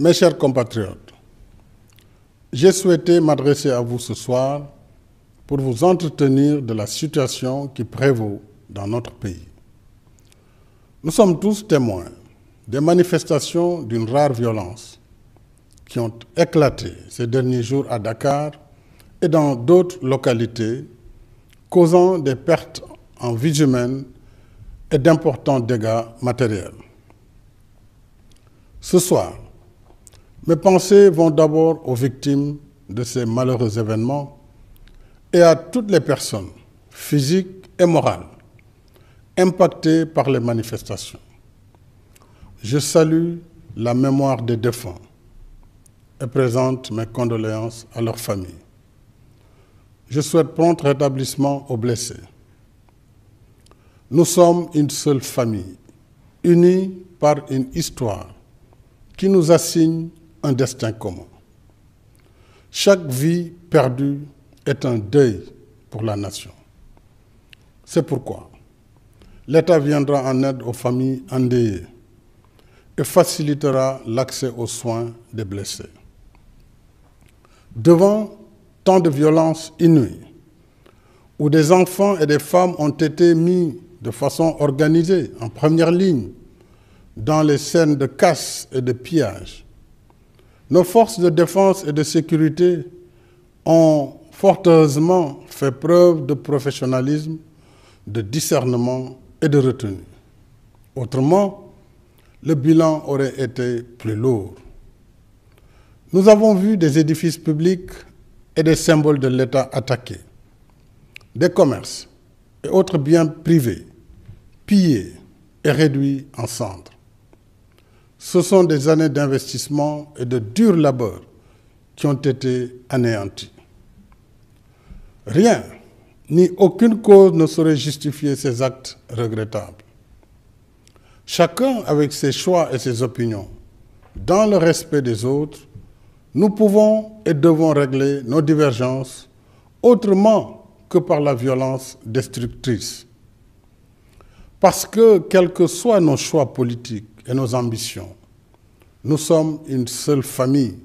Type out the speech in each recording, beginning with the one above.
Mes chers compatriotes, j'ai souhaité m'adresser à vous ce soir pour vous entretenir de la situation qui prévaut dans notre pays. Nous sommes tous témoins des manifestations d'une rare violence qui ont éclaté ces derniers jours à Dakar et dans d'autres localités, causant des pertes en vies humaines et d'importants dégâts matériels. Ce soir, mes pensées vont d'abord aux victimes de ces malheureux événements et à toutes les personnes, physiques et morales, impactées par les manifestations. Je salue la mémoire des défunts et présente mes condoléances à leurs familles. Je souhaite prompt rétablissement aux blessés. Nous sommes une seule famille, unie par une histoire qui nous assigne un destin commun. Chaque vie perdue est un deuil pour la nation. C'est pourquoi l'État viendra en aide aux familles endeuillées et facilitera l'accès aux soins des blessés. Devant tant de violences inouïes, où des enfants et des femmes ont été mis de façon organisée en première ligne dans les scènes de casse et de pillage, nos forces de défense et de sécurité ont fort heureusement fait preuve de professionnalisme, de discernement et de retenue. Autrement, le bilan aurait été plus lourd. Nous avons vu des édifices publics et des symboles de l'État attaqués, des commerces et autres biens privés pillés et réduits en cendres. Ce sont des années d'investissement et de dur labeur qui ont été anéantis. Rien, ni aucune cause ne saurait justifier ces actes regrettables. Chacun avec ses choix et ses opinions, dans le respect des autres, nous pouvons et devons régler nos divergences autrement que par la violence destructrice. Parce que, quels que soient nos choix politiques et nos ambitions, nous sommes une seule famille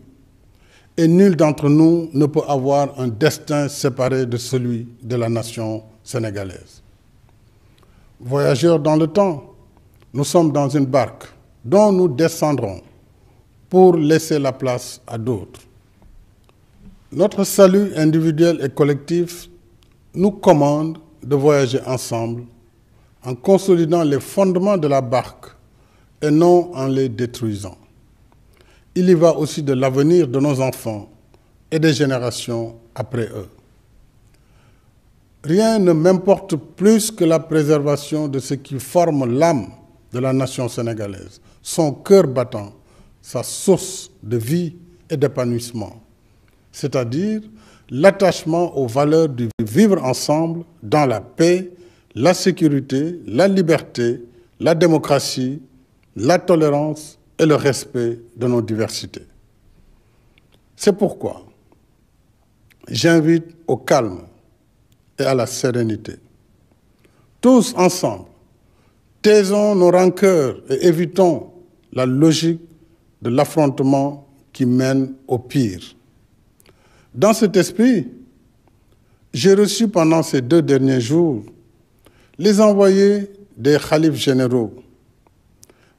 et nul d'entre nous ne peut avoir un destin séparé de celui de la nation sénégalaise. Voyageurs dans le temps, nous sommes dans une barque dont nous descendrons pour laisser la place à d'autres. Notre salut individuel et collectif nous commande de voyager ensemble en consolidant les fondements de la barque et non en les détruisant. Il y va aussi de l'avenir de nos enfants et des générations après eux. Rien ne m'importe plus que la préservation de ce qui forme l'âme de la nation sénégalaise, son cœur battant, sa source de vie et d'épanouissement, c'est-à-dire l'attachement aux valeurs du vivre ensemble dans la paix, la sécurité, la liberté, la démocratie, la tolérance et le respect de nos diversités. C'est pourquoi j'invite au calme et à la sérénité. Tous ensemble, taisons nos rancœurs et évitons la logique de l'affrontement qui mène au pire. Dans cet esprit, j'ai reçu pendant ces 2 derniers jours les envoyés des khalifes généraux,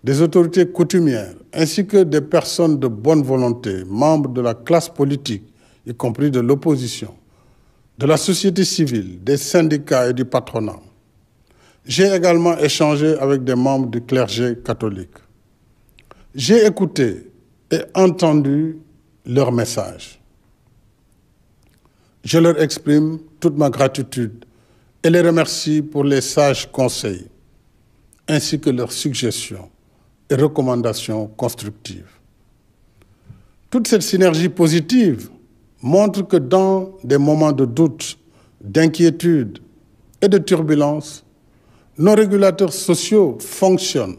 des autorités coutumières, ainsi que des personnes de bonne volonté, membres de la classe politique, y compris de l'opposition, de la société civile, des syndicats et du patronat. J'ai également échangé avec des membres du clergé catholique. J'ai écouté et entendu leurs messages. Je leur exprime toute ma gratitude et les remercie pour les sages conseils, ainsi que leurs suggestions et recommandations constructives. Toute cette synergie positive montre que dans des moments de doute, d'inquiétude et de turbulence, nos régulateurs sociaux fonctionnent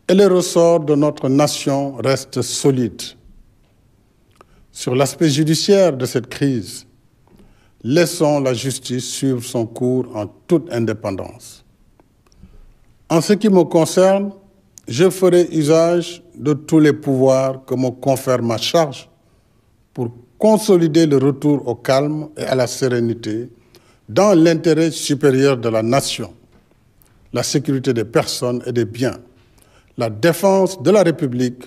et les ressorts de notre nation restent solides. Sur l'aspect judiciaire de cette crise, laissons la justice suivre son cours en toute indépendance. En ce qui me concerne, je ferai usage de tous les pouvoirs que me confère ma charge pour consolider le retour au calme et à la sérénité dans l'intérêt supérieur de la nation, la sécurité des personnes et des biens, la défense de la République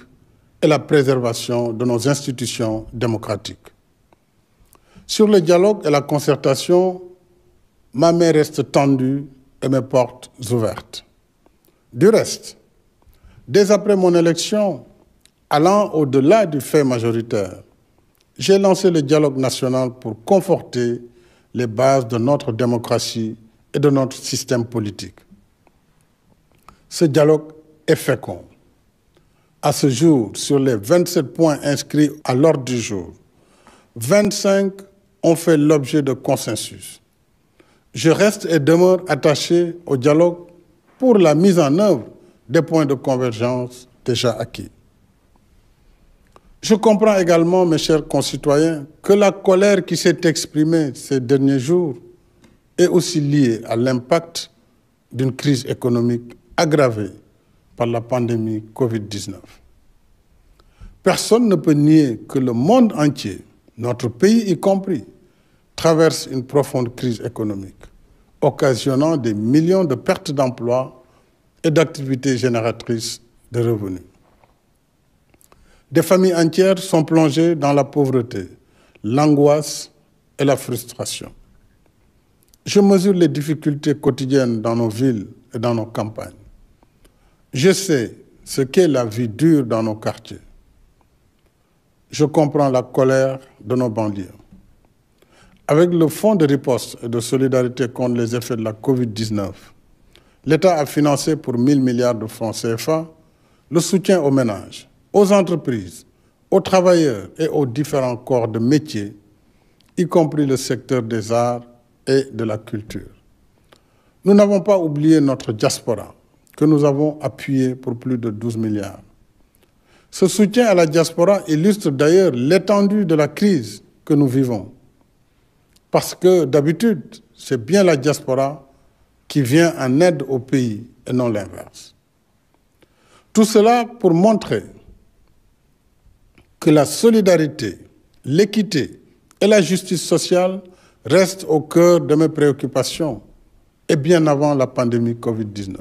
et la préservation de nos institutions démocratiques. Sur le dialogue et la concertation, ma main reste tendue et mes portes ouvertes. Du reste, dès après mon élection, allant au-delà du fait majoritaire, j'ai lancé le dialogue national pour conforter les bases de notre démocratie et de notre système politique. Ce dialogue est fécond. À ce jour, sur les 27 points inscrits à l'ordre du jour, 25 ont fait l'objet de consensus. Je reste et demeure attaché au dialogue pour la mise en œuvre des points de convergence déjà acquis. Je comprends également, mes chers concitoyens, que la colère qui s'est exprimée ces derniers jours est aussi liée à l'impact d'une crise économique aggravée par la pandémie Covid-19. Personne ne peut nier que le monde entier, notre pays y compris, traverse une profonde crise économique, occasionnant des millions de pertes d'emplois et d'activités génératrices de revenus. Des familles entières sont plongées dans la pauvreté, l'angoisse et la frustration. Je mesure les difficultés quotidiennes dans nos villes et dans nos campagnes. Je sais ce qu'est la vie dure dans nos quartiers. Je comprends la colère de nos banlieues. Avec le fonds de riposte et de solidarité contre les effets de la Covid-19, l'État a financé pour 1 000 milliards de francs CFA le soutien aux ménages, aux entreprises, aux travailleurs et aux différents corps de métiers, y compris le secteur des arts et de la culture. Nous n'avons pas oublié notre diaspora, que nous avons appuyée pour plus de 12 milliards. Ce soutien à la diaspora illustre d'ailleurs l'étendue de la crise que nous vivons. Parce que d'habitude, c'est bien la diaspora qui vient en aide au pays et non l'inverse. Tout cela pour montrer que la solidarité, l'équité et la justice sociale restent au cœur de mes préoccupations et bien avant la pandémie Covid-19.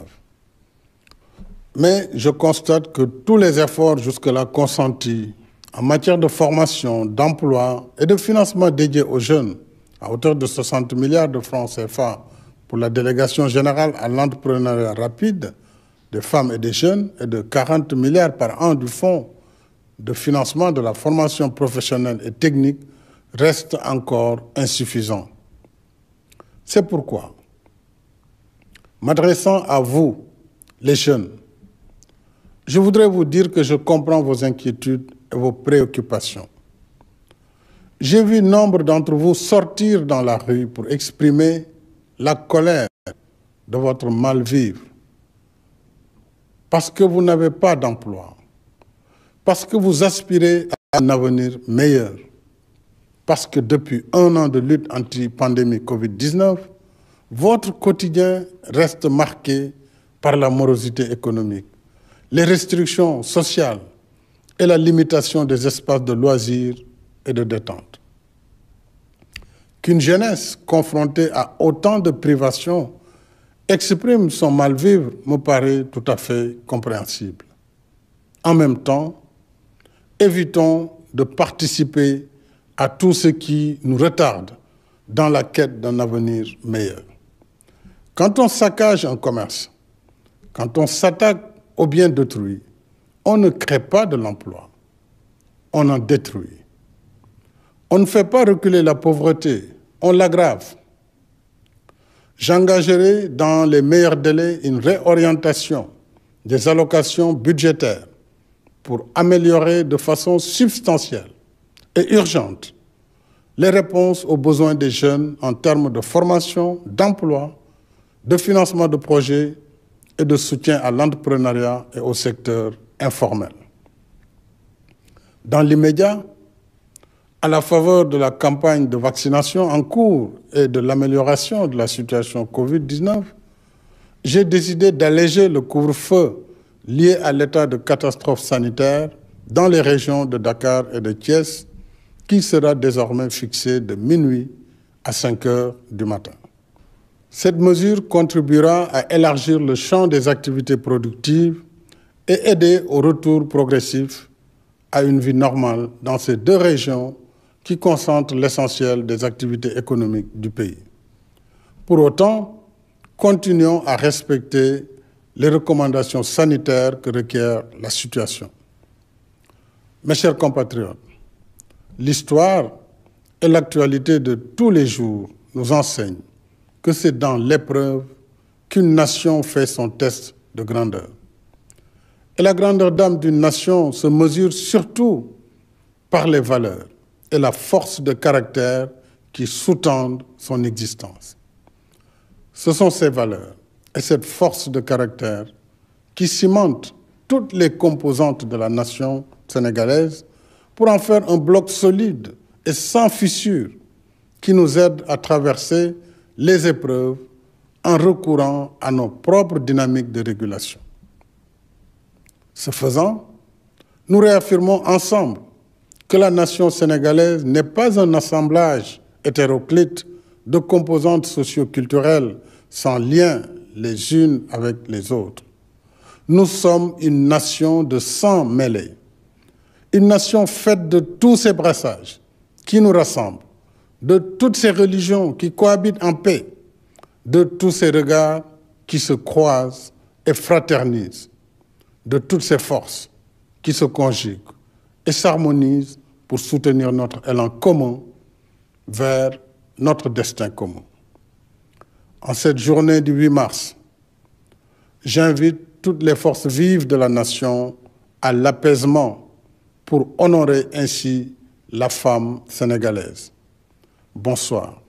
Mais je constate que tous les efforts jusque-là consentis en matière de formation, d'emploi et de financement dédié aux jeunes, à hauteur de 60 milliards de francs CFA pour la délégation générale à l'entrepreneuriat rapide des femmes et des jeunes et de 40 milliards par an du fonds de financement de la formation professionnelle et technique restent encore insuffisants. C'est pourquoi, m'adressant à vous, les jeunes, je voudrais vous dire que je comprends vos inquiétudes et vos préoccupations. J'ai vu nombre d'entre vous sortir dans la rue pour exprimer la colère de votre mal-vivre, parce que vous n'avez pas d'emploi, parce que vous aspirez à un avenir meilleur, parce que depuis 1 an de lutte anti-pandémie Covid-19, votre quotidien reste marqué par la morosité économique, les restrictions sociales et la limitation des espaces de loisirs et de détente. Qu'une jeunesse confrontée à autant de privations exprime son mal-vivre me paraît tout à fait compréhensible. En même temps, évitons de participer à tout ce qui nous retarde dans la quête d'un avenir meilleur. Quand on saccage un commerce, quand on s'attaque aux biens d'autrui, on ne crée pas de l'emploi, on en détruit. On ne fait pas reculer la pauvreté, on l'aggrave. J'engagerai dans les meilleurs délais une réorientation des allocations budgétaires pour améliorer de façon substantielle et urgente les réponses aux besoins des jeunes en termes de formation, d'emploi, de financement de projets et de soutien à l'entrepreneuriat et au secteur informel. Dans l'immédiat, à la faveur de la campagne de vaccination en cours et de l'amélioration de la situation Covid-19, j'ai décidé d'alléger le couvre-feu liées à l'état de catastrophe sanitaire dans les régions de Dakar et de Thiès, qui sera désormais fixé de minuit à 5 heures du matin. Cette mesure contribuera à élargir le champ des activités productives et aider au retour progressif à une vie normale dans ces deux régions qui concentrent l'essentiel des activités économiques du pays. Pour autant, continuons à respecter les recommandations sanitaires que requiert la situation. Mes chers compatriotes, l'histoire et l'actualité de tous les jours nous enseignent que c'est dans l'épreuve qu'une nation fait son test de grandeur. Et la grandeur d'âme d'une nation se mesure surtout par les valeurs et la force de caractère qui sous-tendent son existence. Ce sont ces valeurs et cette force de caractère qui cimentent toutes les composantes de la nation sénégalaise pour en faire un bloc solide et sans fissure qui nous aide à traverser les épreuves en recourant à nos propres dynamiques de régulation. Ce faisant, nous réaffirmons ensemble que la nation sénégalaise n'est pas un assemblage hétéroclite de composantes socio-culturelles sans lien les unes avec les autres. Nous sommes une nation de sang mêlé, une nation faite de tous ces brassages qui nous rassemblent, de toutes ces religions qui cohabitent en paix, de tous ces regards qui se croisent et fraternisent, de toutes ces forces qui se conjuguent et s'harmonisent pour soutenir notre élan commun vers notre destin commun. En cette journée du 8 mars, j'invite toutes les forces vives de la nation à l'apaisement pour honorer ainsi la femme sénégalaise. Bonsoir.